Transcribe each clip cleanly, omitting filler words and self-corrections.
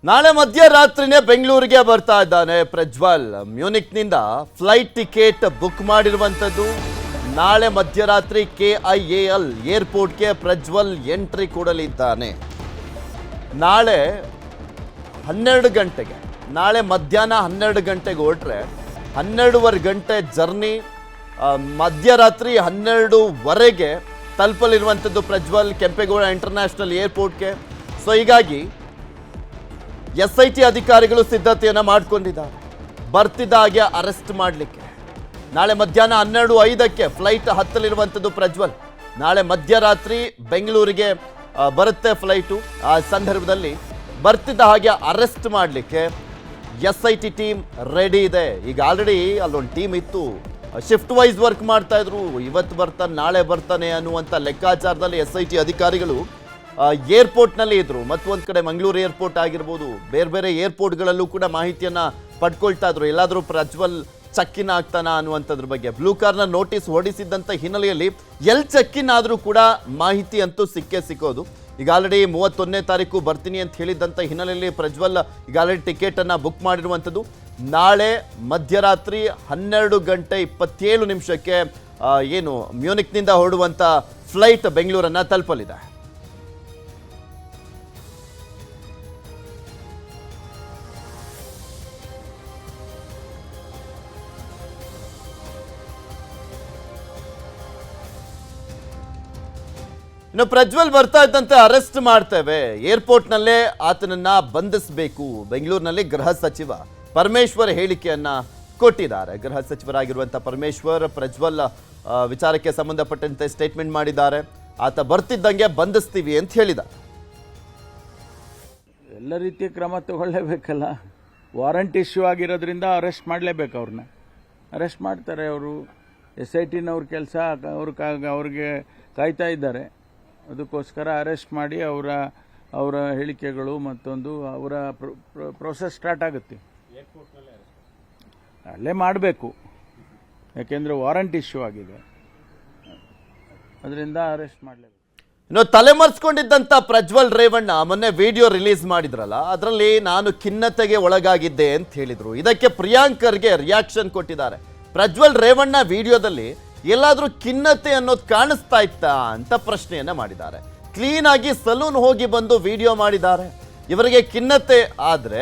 ನಾಳೆ ಮಧ್ಯರಾತ್ರಿನೇ ಬೆಂಗಳೂರಿಗೆ ಬರ್ತಾ ಇದ್ದಾನೆ ಪ್ರಜ್ವಲ್. ಮ್ಯೂನಿಕ್ನಿಂದ ಫ್ಲೈಟ್ ಟಿಕೆಟ್ ಬುಕ್ ಮಾಡಿರುವಂಥದ್ದು. ನಾಳೆ ಮಧ್ಯರಾತ್ರಿ KIAL ಏರ್ಪೋರ್ಟ್ಗೆ ಪ್ರಜ್ವಲ್ ಎಂಟ್ರಿ ಕೊಡಲಿದ್ದಾನೆ. ನಾಳೆ 12 ಗಂಟೆಗೆ, ನಾಳೆ ಮಧ್ಯಾಹ್ನ 12 ಗಂಟೆಗೆ ಹೊರಟ್ರೆ 12:15 ಗಂಟೆ ಜರ್ನಿ. ಮಧ್ಯರಾತ್ರಿ 12:15 ತಲುಪಲಿರುವಂಥದ್ದು ಪ್ರಜ್ವಲ್ ಕೆಂಪೇಗೌಡ ಇಂಟರ್ನ್ಯಾಷನಲ್ ಏರ್ಪೋರ್ಟ್ಗೆ. ಸೊ ಹೀಗಾಗಿ SIT ಅಧಿಕಾರಿಗಳು ಸಿದ್ಧತೆಯನ್ನು ಮಾಡಿಕೊಂಡಿದ್ದಾರೆ. ಬರ್ತಿದ್ದ ಹಾಗೆ ಅರೆಸ್ಟ್ ಮಾಡಲಿಕ್ಕೆ ನಾಳೆ ಮಧ್ಯಾಹ್ನ 12:05ಕ್ಕೆ ಫ್ಲೈಟ್ ಹತ್ತಲಿರುವಂಥದ್ದು ಪ್ರಜ್ವಲ್. ನಾಳೆ ಮಧ್ಯರಾತ್ರಿ ಬೆಂಗಳೂರಿಗೆ ಬರುತ್ತೆ ಫ್ಲೈಟು. ಆ ಸಂದರ್ಭದಲ್ಲಿ ಬರ್ತಿದ್ದ ಹಾಗೆ ಅರೆಸ್ಟ್ ಮಾಡಲಿಕ್ಕೆ SIT ಟೀಮ್ ರೆಡಿ ಇದೆ. ಈಗ ಆಲ್ರೆಡಿ ಅಲ್ಲೊಂದು ಟೀಮ್ ಇತ್ತು, ಶಿಫ್ಟ್ ವೈಸ್ ವರ್ಕ್ ಮಾಡ್ತಾ ಇದ್ರು. ಇವತ್ತು ಬರ್ತಾನೆ ನಾಳೆ ಬರ್ತಾನೆ ಅನ್ನುವಂಥ ಲೆಕ್ಕಾಚಾರದಲ್ಲಿ SIT ಅಧಿಕಾರಿಗಳು ಏರ್ಪೋರ್ಟ್ನಲ್ಲಿ ಇದ್ರು. ಮತ್ತೊಂದು ಕಡೆ ಮಂಗಳೂರು ಏರ್ಪೋರ್ಟ್ ಆಗಿರ್ಬೋದು, ಬೇರೆ ಬೇರೆ ಏರ್ಪೋರ್ಟ್ಗಳಲ್ಲೂ ಕೂಡ ಮಾಹಿತಿಯನ್ನು ಪಡ್ಕೊಳ್ತಾ ಇದ್ರು. ಎಲ್ಲಾದರೂ ಪ್ರಜ್ವಲ್ ಚೆಕ್ಕಿನ್ ಆಗ್ತಾನ ಅನ್ನುವಂಥದ್ರ ಬಗ್ಗೆ. ಬ್ಲೂ ಕಾರ್ನ ನೋಟಿಸ್ ಹೊಡಿಸಿದ್ದಂಥ ಹಿನ್ನೆಲೆಯಲ್ಲಿ ಎಲ್ಲಿ ಚೆಕ್ಕಿನ್ ಆದರೂ ಕೂಡ ಮಾಹಿತಿ ಅಂತೂ ಸಿಕ್ಕೋದು. ಈಗ ಆಲ್ರೆಡಿ 31ನೇ ತಾರೀಕು ಬರ್ತೀನಿ ಅಂತ ಹೇಳಿದ್ದಂಥ ಹಿನ್ನೆಲೆಯಲ್ಲಿ ಪ್ರಜ್ವಲ್ ಈಗ ಆಲ್ರೆಡಿ ಟಿಕೆಟನ್ನು ಬುಕ್ ಮಾಡಿರುವಂಥದ್ದು. ನಾಳೆ ಮಧ್ಯರಾತ್ರಿ 12:27 ಏನು ಮ್ಯೂನಿಕ್ನಿಂದ ಹೊರಡುವಂಥ ಫ್ಲೈಟ್ ಬೆಂಗಳೂರನ್ನು ತಲುಪಲಿದೆ. ಇನ್ನು ಪ್ರಜ್ವಲ್ ಬರ್ತಾ ಇದ್ದಂತೆ ಅರೆಸ್ಟ್ ಮಾಡ್ತೇವೆ, ಏರ್ಪೋರ್ಟ್ನಲ್ಲೇ ಆತನನ್ನ ಬಂಧಿಸಬೇಕು. ಬೆಂಗಳೂರಿನಲ್ಲಿ ಗೃಹ ಸಚಿವ ಪರಮೇಶ್ವರ್ ಹೇಳಿಕೆಯನ್ನ ಕೊಟ್ಟಿದ್ದಾರೆ. ಗೃಹ ಸಚಿವರಾಗಿರುವಂಥ ಪರಮೇಶ್ವರ್ ಪ್ರಜ್ವಲ್ ವಿಚಾರಕ್ಕೆ ಸಂಬಂಧಪಟ್ಟಂತೆ ಸ್ಟೇಟ್ಮೆಂಟ್ ಮಾಡಿದ್ದಾರೆ. ಆತ ಬರ್ತಿದ್ದಂಗೆ ಬಂಧಿಸ್ತೀವಿ ಅಂತ ಹೇಳಿದ್ದಾರೆ. ಎಲ್ಲ ರೀತಿಯ ಕ್ರಮ ತಗೊಳ್ಳೇಬೇಕಲ್ಲ. ವಾರಂಟ್ ಇಶ್ಯೂ ಆಗಿರೋದ್ರಿಂದ ಅರೆಸ್ಟ್ ಮಾಡಲೇಬೇಕು. ಅವ್ರನ್ನ ಅರೆಸ್ಟ್ ಮಾಡ್ತಾರೆ. ಅವರು SITನವ್ರ ಕೆಲಸ ಅವ್ರಿಗೆ ಕಾಯ್ತಾ ಇದ್ದಾರೆ. ಅದಕ್ಕೋಸ್ಕರ ಅರೆಸ್ಟ್ ಮಾಡಿ ಅವರ ಹೇಳಿಕೆಗಳು ಮತ್ತೊಂದು ಅವರ ಪ್ರೋಸೆಸ್ ಸ್ಟಾರ್ಟ್ ಆಗುತ್ತೆ. ಅಲ್ಲೇ ಮಾಡಬೇಕು, ಯಾಕೆಂದರೆ ವಾರಂಟ್ ಇಶ್ಯೂ ಆಗಿದೆ. ಅದರಿಂದ ಅರೆಸ್ಟ್ ಮಾಡಲೇಬೇಕು. ಇನ್ನು ತಲೆಮರೆಸ್ಕೊಂಡಿದ್ದಂಥ ಪ್ರಜ್ವಲ್ ರೇವಣ್ಣ ಮೊನ್ನೆ ವಿಡಿಯೋ ರಿಲೀಸ್ ಮಾಡಿದ್ರಲ್ಲ, ಅದರಲ್ಲಿ ನಾನು ಖಿನ್ನತೆಗೆ ಒಳಗಾಗಿದ್ದೆ ಅಂತ ಹೇಳಿದ್ರು. ಇದಕ್ಕೆ ಪ್ರಿಯಾಂಕರ್ಗೆ ರಿಯಾಕ್ಷನ್ ಕೊಟ್ಟಿದ್ದಾರೆ. ಪ್ರಜ್ವಲ್ ರೇವಣ್ಣ ವಿಡಿಯೋದಲ್ಲಿ ಎಲ್ಲಾದ್ರೂ ಖಿನ್ನತೆ ಅನ್ನೋದು ಕಾಣಿಸ್ತಾ ಇತ್ತಾ ಅಂತ ಪ್ರಶ್ನೆಯನ್ನ ಮಾಡಿದ್ದಾರೆ. ಕ್ಲೀನ್ ಆಗಿ ಸಲೂನ್ ಹೋಗಿ ಬಂದು ವಿಡಿಯೋ ಮಾಡಿದ್ದಾರೆ. ಇವರಿಗೆ ಖಿನ್ನತೆ ಆದ್ರೆ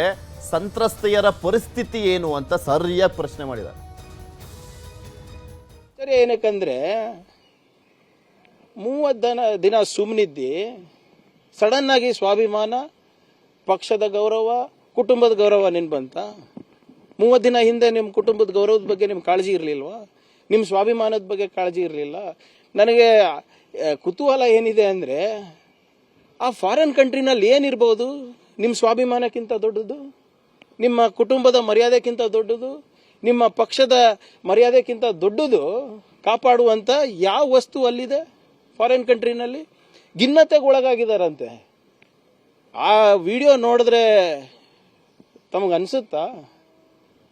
ಸಂತ್ರಸ್ತೆಯರ ಪರಿಸ್ಥಿತಿ ಏನು ಅಂತ ಸರಿಯಾಗಿ ಪ್ರಶ್ನೆ ಮಾಡಿದ್ದಾರೆ. ಸರಿ, ಏನಕ್ಕಂದ್ರೆ 30 ದಿನ ಸುಮ್ಮನಿದ್ದಿ ಸಡನ್ ಆಗಿ ಸ್ವಾಭಿಮಾನ, ಪಕ್ಷದ ಗೌರವ, ಕುಟುಂಬದ ಗೌರವ ನಿನ್ ಬಂತ. 30 ದಿನ ಹಿಂದೆ ನಿಮ್ಮ ಕುಟುಂಬದ ಗೌರವದ ಬಗ್ಗೆ ನಿಮ್ಗೆ ಕಾಳಜಿ ಇರಲಿಲ್ವಾ? ನಿಮ್ಮ ಸ್ವಾಭಿಮಾನದ ಬಗ್ಗೆ ಕಾಳಜಿ ಇರಲಿಲ್ಲ? ನನಗೆ ಕುತೂಹಲ ಏನಿದೆ ಅಂದರೆ, ಆ ಫಾರಿನ್ ಕಂಟ್ರಿನಲ್ಲಿ ಏನಿರ್ಬೋದು ನಿಮ್ಮ ಸ್ವಾಭಿಮಾನಕ್ಕಿಂತ ದೊಡ್ಡದು, ನಿಮ್ಮ ಕುಟುಂಬದ ಮರ್ಯಾದೆಕ್ಕಿಂತ ದೊಡ್ಡದು, ನಿಮ್ಮ ಪಕ್ಷದ ಮರ್ಯಾದೆಕ್ಕಿಂತ ದೊಡ್ಡದು ಕಾಪಾಡುವಂಥ ಯಾವ ವಸ್ತು ಅಲ್ಲಿದೆ ಫಾರಿನ್ ಕಂಟ್ರಿನಲ್ಲಿ? ಖಿನ್ನತೆಗೆ ಒಳಗಾಗಿದ್ದಾರಂತೆ. ಆ ವಿಡಿಯೋ ನೋಡಿದ್ರೆ ತಮಗನ್ಸುತ್ತಾ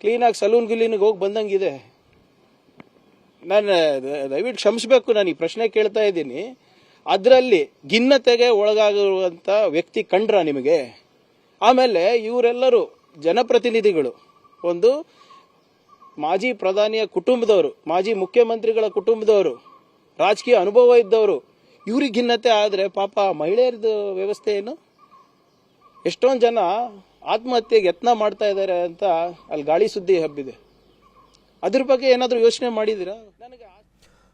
ಕ್ಲೀನಾಗಿ ಸಲೂನ್ ಗಿಲೀನಿಗೆ ಹೋಗಿ ಬಂದಂಗಿದೆ? ನಾನು ದಯವಿಟ್ಟು ಕ್ಷಮಿಸಬೇಕು, ನಾನು ಈ ಪ್ರಶ್ನೆ ಕೇಳ್ತಾ ಇದ್ದೀನಿ. ಅದರಲ್ಲಿ ಖಿನ್ನತೆಗೆ ಒಳಗಾಗಿರುವಂಥ ವ್ಯಕ್ತಿ ಕಂಡ್ರ ನಿಮಗೆ? ಆಮೇಲೆ ಇವರೆಲ್ಲರೂ ಜನಪ್ರತಿನಿಧಿಗಳು, ಒಂದು ಮಾಜಿ ಪ್ರಧಾನಿಯ ಕುಟುಂಬದವರು, ಮಾಜಿ ಮುಖ್ಯಮಂತ್ರಿಗಳ ಕುಟುಂಬದವರು, ರಾಜಕೀಯ ಅನುಭವ ಇದ್ದವರು. ಇವ್ರಿಗೆ ಖಿನ್ನತೆ ಆದರೆ ಪಾಪ ಮಹಿಳೆಯರದು ವ್ಯವಸ್ಥೆ ಏನು? ಎಷ್ಟೊಂದು ಜನ ಆತ್ಮಹತ್ಯೆಗೆ ಯತ್ನ ಮಾಡ್ತಾ ಇದ್ದಾರೆ ಅಂತ ಅಲ್ಲಿ ಗಾಳಿ ಸುದ್ದಿ ಹಬ್ಬಿದೆ. ಅದ್ರ ಬಗ್ಗೆ ಏನಾದರೂ ಯೋಚನೆ ಮಾಡಿದ್ದೀರಾ?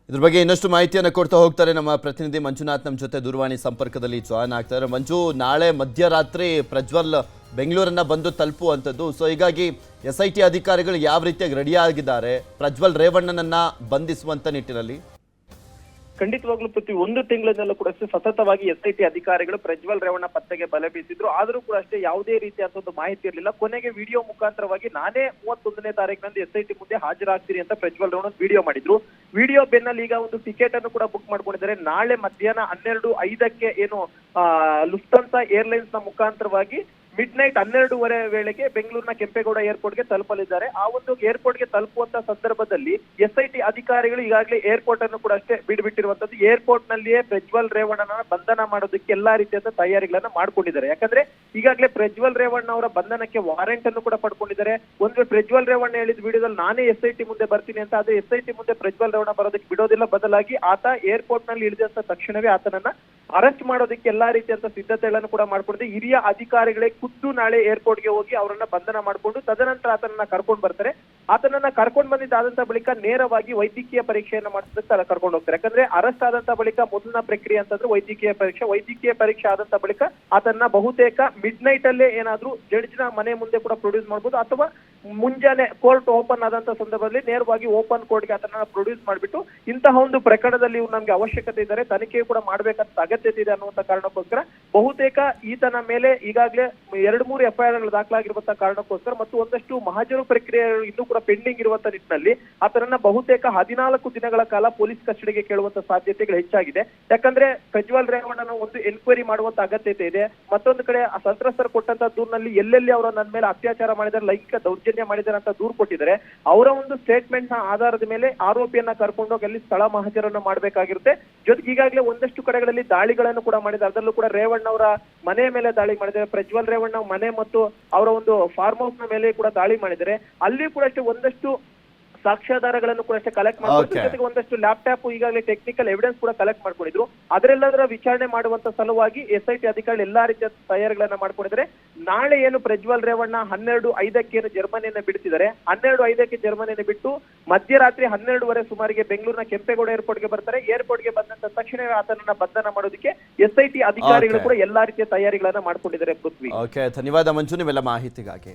ಇದ್ರ ಬಗ್ಗೆ ಇನ್ನಷ್ಟು ಮಾಹಿತಿಯನ್ನು ಕೊಡ್ತಾ ಹೋಗ್ತಾರೆ ನಮ್ಮ ಪ್ರತಿನಿಧಿ ಮಂಜುನಾಥ್. ನಮ್ಮ ಜೊತೆ ದೂರವಾಣಿ ಸಂಪರ್ಕದಲ್ಲಿ ಜಾಯ್ನ್ ಆಗ್ತಾರೆ. ಮಂಜು, ನಾಳೆ ಮಧ್ಯರಾತ್ರಿ ಪ್ರಜ್ವಲ್ ಬೆಂಗಳೂರನ್ನ ಬಂದು ತಲುಪುವಂಥದ್ದು. ಸೊ ಹೀಗಾಗಿ SIT ಅಧಿಕಾರಿಗಳು ಯಾವ ರೀತಿಯಾಗಿ ರೆಡಿ ಆಗಿದ್ದಾರೆ ಪ್ರಜ್ವಲ್ ರೇವಣ್ಣನನ್ನ ಬಂಧಿಸುವಂತ ನಿಟ್ಟಿನಲ್ಲಿ? ಖಂಡಿತವಾಗ್ಲೂ ಪ್ರತಿ 1 ತಿಂಗಳಿನಲ್ಲೂ ಕೂಡ ಸತತವಾಗಿ SIT ಅಧಿಕಾರಿಗಳು ಪ್ರಜ್ವಲ್ ರೇವಣ್ಣ ಪತ್ತೆಗೆ ಬಲೆ ಬೀಸಿದ್ರು. ಆದ್ರೂ ಕೂಡ ಅಷ್ಟೇ ಯಾವುದೇ ರೀತಿಯಾದ ಮಾಹಿತಿ ಇರಲಿಲ್ಲ. ಕೊನೆಗೆ ವಿಡಿಯೋ ಮುಖಾಂತರವಾಗಿ ನಾನೇ 31ನೇ ತಾರೀಕಿನಂದು SIT ಮುಂದೆ ಹಾಜರಾಗ್ತೀನಿ ಅಂತ ಪ್ರಜ್ವಲ್ ರೇವಣ್ಣ ವಿಡಿಯೋ ಮಾಡಿದ್ರು. ವಿಡಿಯೋ ಬೆನ್ನಲ್ಲಿ ಈಗ ಒಂದು ಟಿಕೆಟ್ ಅನ್ನು ಕೂಡ ಬುಕ್ ಮಾಡ್ಕೊಂಡಿದ್ದಾರೆ. ನಾಳೆ ಮಧ್ಯಾಹ್ನ 12:05ಕ್ಕೆ ಏನು ಲುಫ್ತಾನ್ಸಾ ಏರ್ಲೈನ್ಸ್ ನ ಮುಖಾಂತರವಾಗಿ ಮಿಡ್ ನೈಟ್ 12:30 ವೇಳೆಗೆ ಬೆಂಗಳೂರಿನ ಕೆಂಪೇಗೌಡ ಏರ್ಪೋರ್ಟ್ಗೆ ತಲುಪಲಿದ್ದಾರೆ. ಆ ಒಂದು ಏರ್ಪೋರ್ಟ್ಗೆ ತಲುಪುವಂತ ಸಂದರ್ಭದಲ್ಲಿ SIT ಅಧಿಕಾರಿಗಳು ಈಗಾಗಲೇ ಏರ್ಪೋರ್ಟ್ ಅನ್ನು ಕೂಡ ಅಷ್ಟೇ ಬಿಡುಬಿಟ್ಟಿರುವಂತದ್ದು. ಏರ್ಪೋರ್ಟ್ ನಲ್ಲಿಯೇ ಪ್ರಜ್ವಲ್ ರೇವಣ್ಣನ ಬಂಧನ ಮಾಡೋದಕ್ಕೆ ಎಲ್ಲಾ ರೀತಿಯಾದ ತಯಾರಿಗಳನ್ನ ಮಾಡ್ಕೊಂಡಿದ್ದಾರೆ. ಯಾಕಂದ್ರೆ ಈಗಾಗಲೇ ಪ್ರಜ್ವಲ್ ರೇವಣ್ಣ ಅವರ ಬಂಧನಕ್ಕೆ ವಾರೆಂಟ್ ಅನ್ನು ಕೂಡ ಪಡ್ಕೊಂಡಿದ್ದಾರೆ. ಒಂದ್ ವೇಳೆ ಪ್ರಜ್ವಲ್ ರೇವಣ್ಣ ಹೇಳಿದ ವಿಡಿಯೋದಲ್ಲಿ ನಾನೇ SIT ಮುಂದೆ ಬರ್ತೀನಿ ಅಂತ, ಅದೇ SIT ಮುಂದೆ ಪ್ರಜ್ವಲ್ ರೇವಣ್ಣ ಬರೋದಕ್ಕೆ ಬಿಡೋದಿಲ್ಲ. ಬದಲಾಗಿ ಆತ ಏರ್ಪೋರ್ಟ್ ನಲ್ಲಿ ಇಳಿದ ತಕ್ಷಣವೇ ಆತನನ್ನ ಅರೆಸ್ಟ್ ಮಾಡೋದಕ್ಕೆ ಎಲ್ಲಾ ರೀತಿಯಂತ ಸಿದ್ಧತೆಗಳನ್ನು ಕೂಡ ಮಾಡ್ಕೊಂಡಿದೆ. ಹಿರಿಯ ಅಧಿಕಾರಿಗಳೇ ಖುದ್ದು ನಾಳೆ ಏರ್ಪೋರ್ಟ್ಗೆ ಹೋಗಿ ಅವರನ್ನ ಬಂಧನ ಮಾಡಿಕೊಂಡು ತದನಂತರ ಆತನನ್ನ ಕರ್ಕೊಂಡು ಬರ್ತಾರೆ. ಆತನನ್ನ ಕರ್ಕೊಂಡು ಬಂದಿದ್ದಾದಂತ ಬಳಿಕ ನೇರವಾಗಿ ವೈದ್ಯಕೀಯ ಪರೀಕ್ಷೆಯನ್ನ ಮಾಡಿಸೋದಕ್ಕೆ ಕರ್ಕೊಂಡು ಹೋಗ್ತಾರೆ. ಯಾಕಂದ್ರೆ ಅರೆಸ್ಟ್ ಆದಂತ ಬಳಿಕ ಮೊದಲನ ಪ್ರಕ್ರಿಯೆ ಅಂತಂದ್ರೆ ವೈದ್ಯಕೀಯ ಪರೀಕ್ಷೆ ಆದಂತ ಬಳಿಕ ಆತನ್ನ ಬಹುತೇಕ ಮಿಡ್ ನೈಟ್ ಅಲ್ಲೇ ಏನಾದ್ರೂ ಜಡ್ಜ್ನ ಮನೆ ಮುಂದೆ ಕೂಡ ಪ್ರೊಡ್ಯೂಸ್ ಮಾಡಬಹುದು, ಅಥವಾ ಮುಂಜಾನೆ ಕೋರ್ಟ್ ಓಪನ್ ಆದಂತ ಸಂದರ್ಭದಲ್ಲಿ ನೇರವಾಗಿ ಓಪನ್ ಕೋರ್ಟ್ಗೆ ಆತನ ಪ್ರೊಡ್ಯೂಸ್ ಮಾಡಿಬಿಟ್ಟು ಇಂತಹ ಒಂದು ಪ್ರಕರಣದಲ್ಲಿ ಇವ್ರು ನಮ್ಗೆ ಅವಶ್ಯಕತೆ ಇದ್ದಾರೆ, ತನಿಖೆ ಕೂಡ ಮಾಡ್ಬೇಕಂತ ಅಗತ್ಯತೆ ಇದೆ ಅನ್ನುವಂತ ಕಾರಣಕ್ಕೋಸ್ಕರ ಬಹುತೇಕ ಈತನ ಮೇಲೆ ಈಗಾಗಲೇ 2-3 FIR ದಾಖಲಾಗಿರುವಂತಹ ಕಾರಣಕ್ಕೋಸ್ಕರ ಮತ್ತು ಒಂದಷ್ಟು ಮಹಜರು ಪ್ರಕ್ರಿಯೆ ಇನ್ನೂ ಕೂಡ ಪೆಂಡಿಂಗ್ ಇರುವಂತ ನಿಟ್ಟಿನಲ್ಲಿ ಆತನನ್ನ ಬಹುತೇಕ 14 ದಿನಗಳ ಕಾಲ ಪೊಲೀಸ್ ಕಸ್ಟಡಿಗೆ ಕೇಳುವಂತ ಸಾಧ್ಯತೆಗಳು ಹೆಚ್ಚಾಗಿದೆ. ಯಾಕಂದ್ರೆ ಪ್ರಜ್ವಲ್ ರೇವಣ್ಣನ ಒಂದು ಎನ್ಕ್ವೈರಿ ಮಾಡುವಂತ ಅಗತ್ಯತೆ ಇದೆ. ಮತ್ತೊಂದು ಕಡೆ ಆ ಸಂತ್ರಸ್ತರು ಕೊಟ್ಟಂತ ದೂರಿನಲ್ಲಿ ಎಲ್ಲೆಲ್ಲಿ ಅವರು ನನ್ನ ಮೇಲೆ ಅತ್ಯಾಚಾರ ಮಾಡಿದ್ದಾರೆ, ಲೈಂಗಿಕ ದೌರ್ಜನ್ಯ ಮಾಡಿದ್ದಾರೆ ಅಂತ ದೂರು ಕೊಟ್ಟಿದ್ದಾರೆ. ಅವರ ಒಂದು ಸ್ಟೇಟ್ಮೆಂಟ್ ನ ಆಧಾರದ ಮೇಲೆ ಆರೋಪಿಯನ್ನ ಕರ್ಕೊಂಡೋಗಿ ಅಲ್ಲಿ ಸ್ಥಳ ಮಹಜರನ್ನು ಮಾಡಬೇಕಾಗಿರುತ್ತೆ. ಜೊತೆಗೆ ಈಗಾಗಲೇ ಒಂದಷ್ಟು ಕಡೆಗಳಲ್ಲಿ ದಾಳಿಗಳನ್ನು ಕೂಡ ಮಾಡಿದ್ದಾರೆ. ಅದರಲ್ಲೂ ಕೂಡ ರೇವಣ್ಣ ಅವರ ಮನೆ ಮೇಲೆ ದಾಳಿ ಮಾಡಿದ್ದಾರೆ. ಪ್ರಜ್ವಲ್ ರೇವಣ್ಣ ಮನೆ ಮತ್ತು ಅವರ ಒಂದು ಫಾರ್ಮ್ ಹೌಸ್ ನ ಮೇಲೆ ಕೂಡ ದಾಳಿ ಮಾಡಿದ್ದಾರೆ. ಅಲ್ಲಿ ಕೂಡ ಅಷ್ಟೇ ಒಂದಷ್ಟು ಸಾಕ್ಷ್ಯಾಧಾರಗಳನ್ನು ಕೂಡ ಅಷ್ಟೇ ಕಲೆಕ್ಟ್ ಮಾಡ್ಕೊಂಡಿದ್ರು. ಜೊತೆಗೆ ಒಂದಷ್ಟು ಲ್ಯಾಪ್ಟಾಪ್ ಈಗಾಗಲೇ ಟೆಕ್ನಿಕಲ್ ಎವಿಡೆನ್ಸ್ ಕೂಡ ಕಲೆಕ್ಟ್ ಮಾಡ್ಕೊಂಡಿದ್ರು. ಅದರೆಲ್ಲದರ ವಿಚಾರಣೆ ಮಾಡುವಂತ ಸಲುವಾಗಿ SIT ಅಧಿಕಾರಿಗಳು ಎಲ್ಲಾ ರೀತಿಯ ತಯಾರಿಗಳನ್ನ ಮಾಡ್ಕೊಂಡಿದ್ದಾರೆ. ನಾಳೆ ಏನು ಪ್ರಜ್ವಲ್ ರೇವಣ್ಣ 12:05 ಏನು ಜರ್ಮನಿಯನ್ನ ಬಿಡ್ತಿದ್ದಾರೆ, 12:05 ಜರ್ಮನಿಯನ್ನ ಬಿಟ್ಟು ಮಧ್ಯರಾತ್ರಿ 12:30 ಸುಮಾರಿಗೆ ಬೆಂಗಳೂರಿನ ಕೆಂಪೇಗೌಡ ಏರ್ಪೋರ್ಟ್ಗೆ ಬರ್ತಾರೆ. ಏರ್ಪೋರ್ಟ್ಗೆ ಬಂದಂತ ತಕ್ಷಣವೇ ಆತನನ್ನ ಬಂಧನ ಮಾಡೋದಕ್ಕೆ SIT ಅಧಿಕಾರಿಗಳು ಕೂಡ ಎಲ್ಲಾ ರೀತಿಯ ತಯಾರಿಗಳನ್ನ ಮಾಡ್ಕೊಂಡಿದ್ದಾರೆ. ಪೃಥ್ವಿ, ಧನ್ಯವಾದ ಮಂಜು ನಿಮ್ಮೆಲ್ಲ ಮಾಹಿತಿಗಾಗಿ.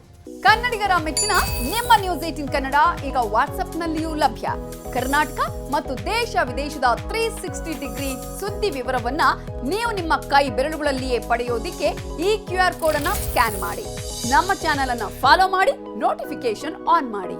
ಕನ್ನಡಿಗರ ಮೆಚ್ಚಿನ ನಿಮ್ಮ ನ್ಯೂಸ್ 18 ಕನ್ನಡ ಈಗ ವಾಟ್ಸ್ಆಪ್ನಲ್ಲಿಯೂ ಲಭ್ಯ. ಕರ್ನಾಟಕ ಮತ್ತು ದೇಶ ವಿದೇಶದ 360 ಡಿಗ್ರಿ ಸುದ್ದಿ ವಿವರವನ್ನ ನೀವು ನಿಮ್ಮ ಕೈ ಬೆರಳುಗಳಲ್ಲಿಯೇ ಪಡೆಯೋದಿಕ್ಕೆ ಈ QR ಕೋಡ್ ಅನ್ನ ಸ್ಕ್ಯಾನ್ ಮಾಡಿ. ನಮ್ಮ ಚಾನೆಲ್ ಅನ್ನ ಫಾಲೋ ಮಾಡಿ, ನೋಟಿಫಿಕೇಶನ್ ಆನ್ ಮಾಡಿ.